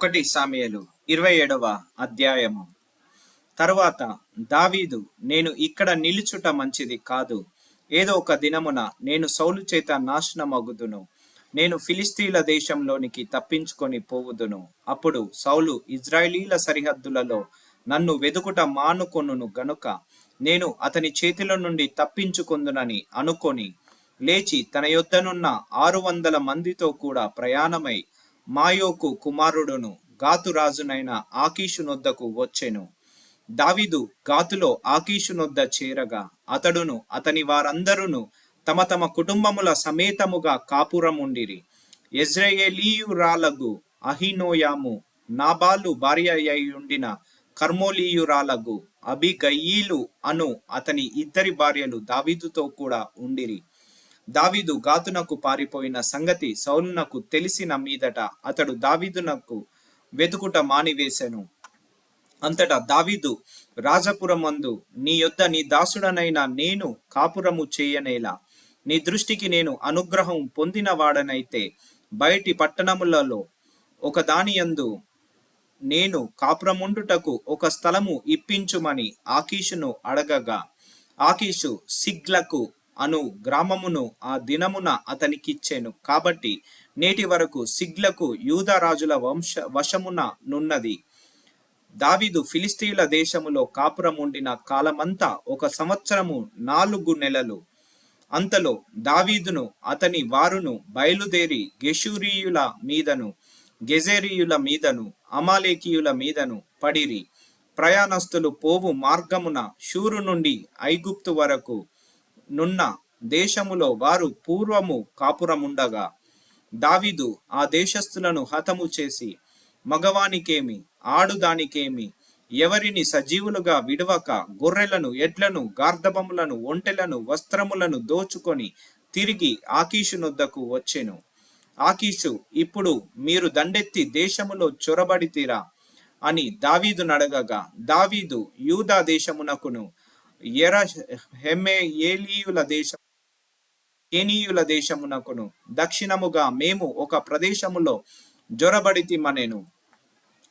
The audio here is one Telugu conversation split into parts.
1 సామెయలు 27వ అధ్యాయము. తరువాత దావీదు, నేను ఇక్కడ నిలుచుట మంచిది కాదు, ఏదో ఒక దినమున నేను సౌలు చేత నాశనమగుదును, నేను ఫిలిస్తీన్ల దేశంలోనికి తప్పించుకొని పోవుదును. అప్పుడు సౌలు ఇజ్రాయేలీల సరిహద్దులలో నన్ను వెదుకుట మానుకొనును గనుక నేను అతని చేతిలో నుండి తప్పించుకొందునని అనుకొని లేచి తన యొద్దనున్న 600 మందితో కూడా ప్రయాణమై మాయోకు కుమారుడును గాతు రాజునైన ఆకీషు నొద్దకు వచ్చెను. దావీదు గాతులో ఆకీషు నొద్ద చేరగా అతడును అతని వారందరూ తమ తమ కుటుంబముల సమేతముగా కాపురముండిరి. యెజ్రెయేలీయురాలగు అహినోయాము, నాబాలు భార్య అయ్యుండిన కర్మెలీయురాలగు అబీగయీలు అను అతని 2 భార్యలు దావీదుతో కూడా ఉండిరి. దావీదు గాతునకు పారిపోయిన సంగతి సౌలునకు తెలిసిన మీదట అతడు దావీదునకు వెతుకుట మానివేశెను. అంతటా దావీదు రాజపురమందు, నీ యొద్ద నీ దాసుడనైన నేను కాపురము చేయనేలా, నీ దృష్టికి నేను అనుగ్రహం పొందిన వాడనైతే బయటి పట్టణములలో ఒక దానియందు నేను కాపురముండుటకు ఒక స్థలము ఇప్పించుమని ఆకీషును అడగగా, ఆకీషు సిగ్లకు అను గ్రామమును ఆ దినమున అతనికిచ్చెను. కాబట్టి నేటి వరకు సిగ్లకు యూదా రాజుల వశమున నున్నది. దావీదు ఫిలిస్తీన్ల దేశములో కాపురముండిన కాలమంతా 1 సంవత్సరము 4 నెలలు. అంతలో దావీదును అతని వారును బయలుదేరి గెషూరీయుల మీదను గెజెరీయుల మీదను అమాలేకీయుల మీదను పడిరి. ప్రయాణస్తులు పోవు మార్గమున షూరు నుండి ఐగుప్తు వరకు నున్న దేశములో వారు పూర్వము కాపురముండగా దావీదు ఆ దేశస్థులను హతము చేసి మగవానికేమి ఆడుదానికేమి ఎవరిని సజీవులుగా విడవక గొర్రెలను, ఎడ్లను, గార్ధబములను, ఒంటెలను, వస్త్రములను దోచుకొని తిరిగి ఆకీషు నొద్దకు వచ్చెను. ఆకీషు, ఇప్పుడు మీరు దండెత్తి దేశములో చొరబడితిరా అని దావీదు నడగగా, దావీదు యూదా దేశమునకును యెరహ్మెయేలీయుల దేశం కేనీయుల దేశమునకును దక్షిణముగా మేము ఒక ప్రదేశములో జొరబడితిమనెను.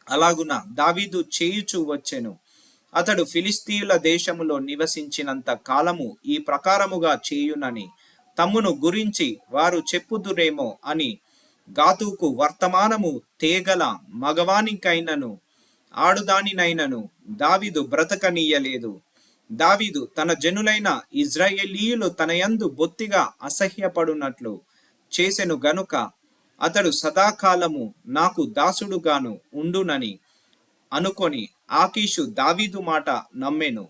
అలాగున దావీదు చేయుచు వచ్చెను. అతడు ఫిలిస్తీయుల దేశములో నివసించినంత కాలము ఈ ప్రకారముగా చేయునని తమ్మును గురించి వారు చెప్పుదురేమో అని గాతుకు వర్తమానము తేగల మగవానికైనను ఆడుదానినైనను దావీదు బ్రతకనీయలేదు. దావీదు తన జనులైన ఇజ్రాయేలీయులు తనయందు బొత్తిగా అసహ్యపడునట్లు చేసెను గనుక అతడు సదాకాలము నాకు దాసుడుగాను ఉండునని అనుకొని ఆకీషు దావీదు మాట నమ్మెను.